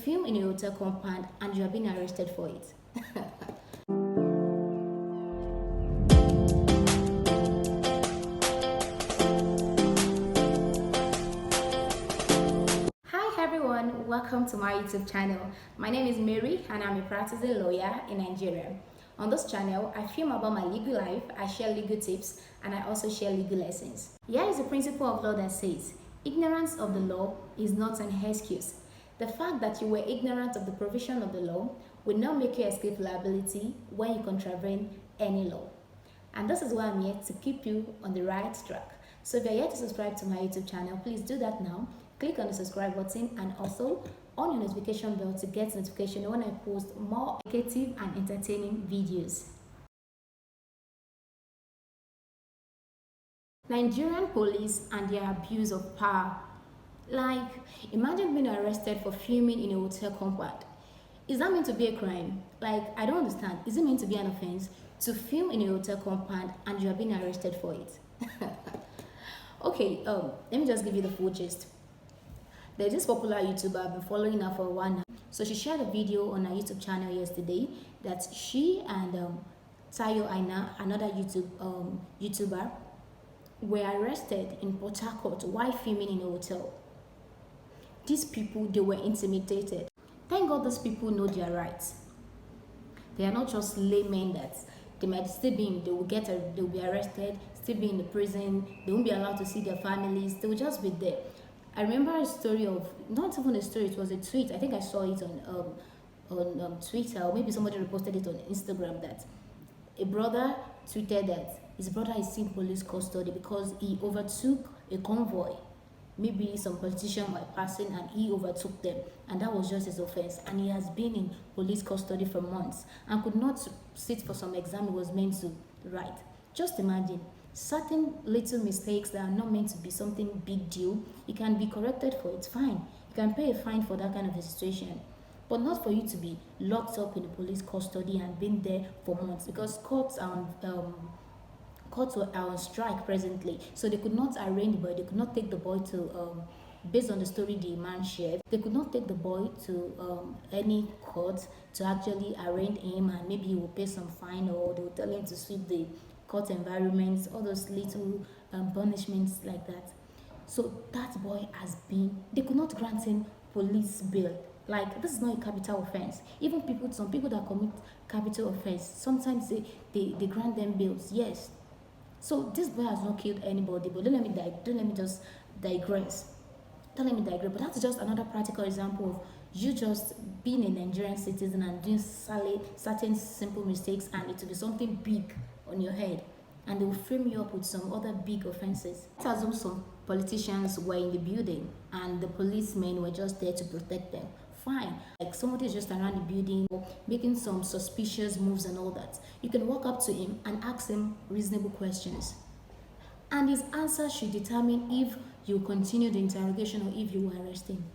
film in a hotel compound and you are being arrested for it. Hi everyone, welcome to my YouTube channel. My name is Mary and I'm a practicing lawyer in Nigeria. On this channel, I film about my legal life, I share legal tips, and I also share legal lessons. Here is a principle of law that says, ignorance of the law is not an excuse. The fact that you were ignorant of the provision of the law will not make you escape liability when you contravene any law. And this is why I'm here to keep you on the right track. So if you're yet to subscribe to my YouTube channel, please do that now. Click on the subscribe button and also on your notification bell to get notification when I post more educative and entertaining videos. Nigerian police and their abuse of power. Like, imagine being arrested for filming in a hotel compound. Is that meant to be a crime? Like, I don't understand. Is it meant to be an offense to film in a hotel compound and you are being arrested for it? Okay, let me just give you the full gist. There's this popular YouTuber I've been following her for a while now. So she shared a video on her YouTube channel yesterday that she and Tayo Aina, another YouTuber, were arrested in Port Harcourt while filming in a hotel. These people, they were intimidated. Thank God these people know their rights. They are not just laymen that they might still be they will be arrested, still be in the prison, they won't be allowed to see their families, they will just be there. I remember a story of, not even a story, it was a tweet. I think I saw it on Twitter, or maybe somebody reposted it on Instagram, that a brother tweeted that his brother is in police custody because he overtook a convoy. Maybe some politician were passing and he overtook them, and that was just his offense. And he has been in police custody for months and could not sit for some exam he was meant to write. Just imagine, certain little mistakes that are not meant to be something big deal, you can be corrected for it, fine. You can pay a fine for that kind of a situation, but not for you to be locked up in a police custody and been there for months, because courts are on strike presently, so they could not arraign the boy. They could not take the boy to based on the story the man shared, they could not take the boy to any court to actually arraign him, and maybe he will pay some fine, or they will tell him to sweep the court environments, all those little punishments like that. So that boy has been, they could not grant him police bail. Like, this is not a capital offense. Even some people that commit capital offense, sometimes they grant them bails, yes. So this boy has not killed anybody, but don't let me just digress. Don't let me digress. But that's just another practical example of you just being a Nigerian citizen and doing certain simple mistakes, and it will be something big on your head, and they will frame you up with some other big offenses. Let's assume some politicians were in the building and the policemen were just there to protect them. Fine, like somebody is just around the building making some suspicious moves and all that. You can walk up to him and ask him reasonable questions, and his answer should determine if you continue the interrogation or if you will arrest him.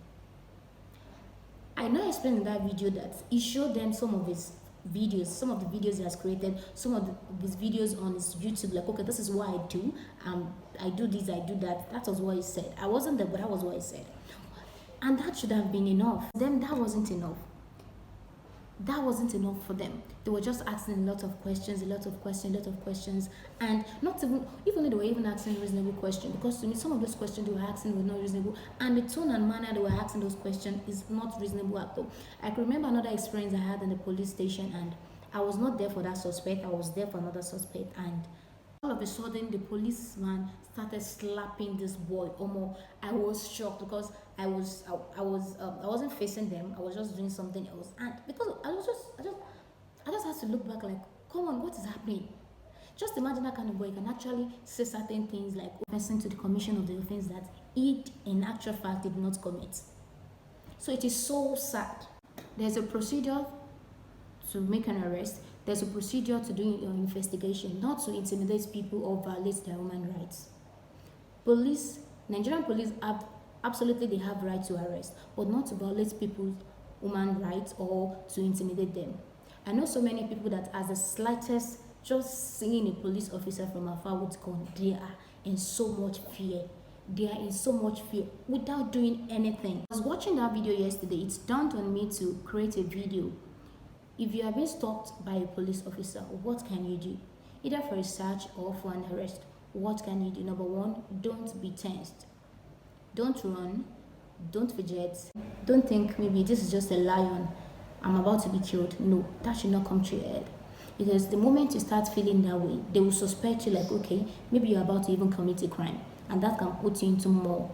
I know I explained in that video that he showed them some of his videos, some of the videos he has created, some of his videos on his YouTube, like, okay, this is what I do, I do this, I do that. That was what he said. I wasn't there, but that was what he said. And that should have been enough. Then that wasn't enough. That wasn't enough for them. They were just asking a lot of questions, and not even they were even asking reasonable questions, because to me some of those questions they were asking were not reasonable, and the tone and manner they were asking those questions is not reasonable at all. I can remember another experience I had in the police station, and I was not there for that suspect, I was there for another suspect, and all of a sudden the policeman started slapping this boy. I was shocked because I wasn't facing them, I was just doing something else, and because I just had to look back like, come on, what is happening? Just imagine that kind of boy can actually say certain things like offensing to the commission of the offense that he in actual fact did not commit. So it is so sad. There's a procedure to make an arrest, there's a procedure to do your investigation, not to intimidate people or violate their human rights. Nigerian police absolutely they have right to arrest, but not to violate people's human rights or to intimidate them. I know so many people that as the slightest, just seeing a police officer from afar would go, they are in so much fear. they are in so much fear without doing anything. I was watching that video yesterday. It's dawned on me to create a video. If you are being stalked by a police officer, what can you do? Either for a search or for an arrest, what can you do? Number one, don't be tensed. Don't run. Don't fidget. Don't think maybe this is just a lion, I'm about to be killed. No, that should not come to your head. Because the moment you start feeling that way, they will suspect you like, okay, maybe you're about to even commit a crime. And that can put you into more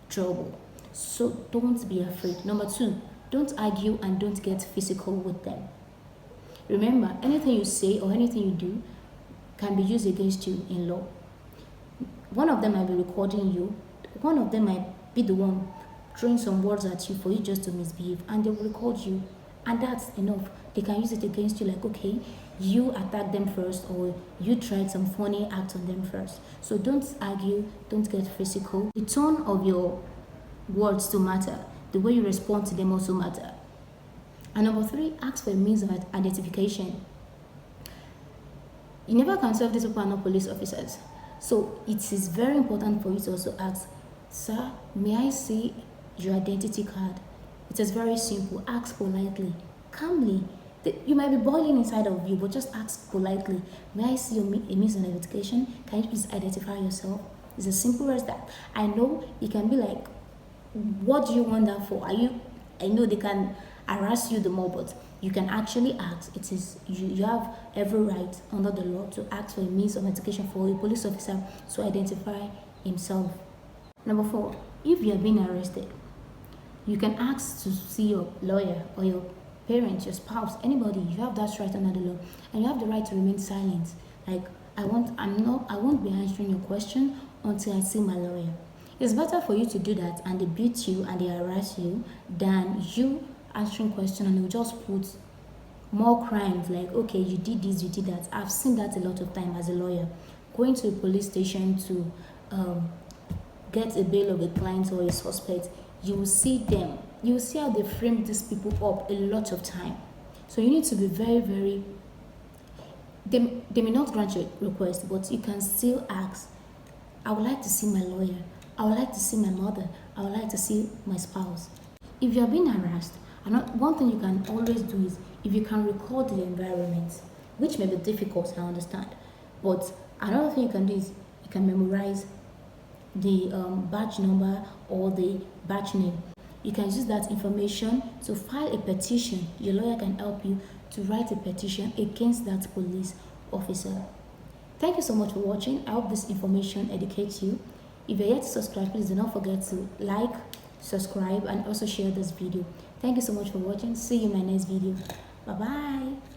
trouble. So don't be afraid. Number two, don't argue and don't get physical with them. Remember, anything you say or anything you do can be used against you in law. One of them might be recording you. One of them might be the one throwing some words at you for you just to misbehave, and they will record you, and that's enough. They can use it against you like, okay, you attacked them first, or you tried some funny act on them first. So don't argue, don't get physical. The tone of your words to matter. The way you respond to them also matter. And number three, ask for a means of identification. You never can tell if these people are not police officers. So it is very important for you to also ask, sir, may I see your identity card? It is very simple. Ask politely, calmly. You might be boiling inside of you, but just ask politely. May I see a means of identification? Can you please identify yourself? It's as simple as that. I know it can be like, what do you want that for? I know they can harass you the more, but you can actually ask. It is you have every right under the law to ask for a means of identification for a police officer to identify himself. Number four, if you are being arrested, you can ask to see your lawyer or your parents, your spouse, anybody. You have that right under the law, and you have the right to remain silent. Like, I won't be answering your question until I see my lawyer. It's better for you to do that and they beat you and they harass you than you answering question and they'll just put more crimes like, okay, you did this, you did that. I've seen that a lot of time as a lawyer. Going to a police station to get a bail of a client or a suspect, you will see them. You will see how they frame these people up a lot of time. So you need to be very, very... They may not grant your request, but you can still ask, I would like to see my lawyer. I would like to see my mother. I would like to see my spouse. If you are being harassed, one thing you can always do is, if you can record the environment, which may be difficult, I understand, but another thing you can do is you can memorize the batch number or the batch name. You can use that information to file a petition. Your lawyer can help you to write a petition against that police officer. Thank you so much for watching. I hope this information educates you. If you're yet to subscribe, please do not forget to like, subscribe, and also share this video. Thank you so much for watching. See you in my next video. Bye bye.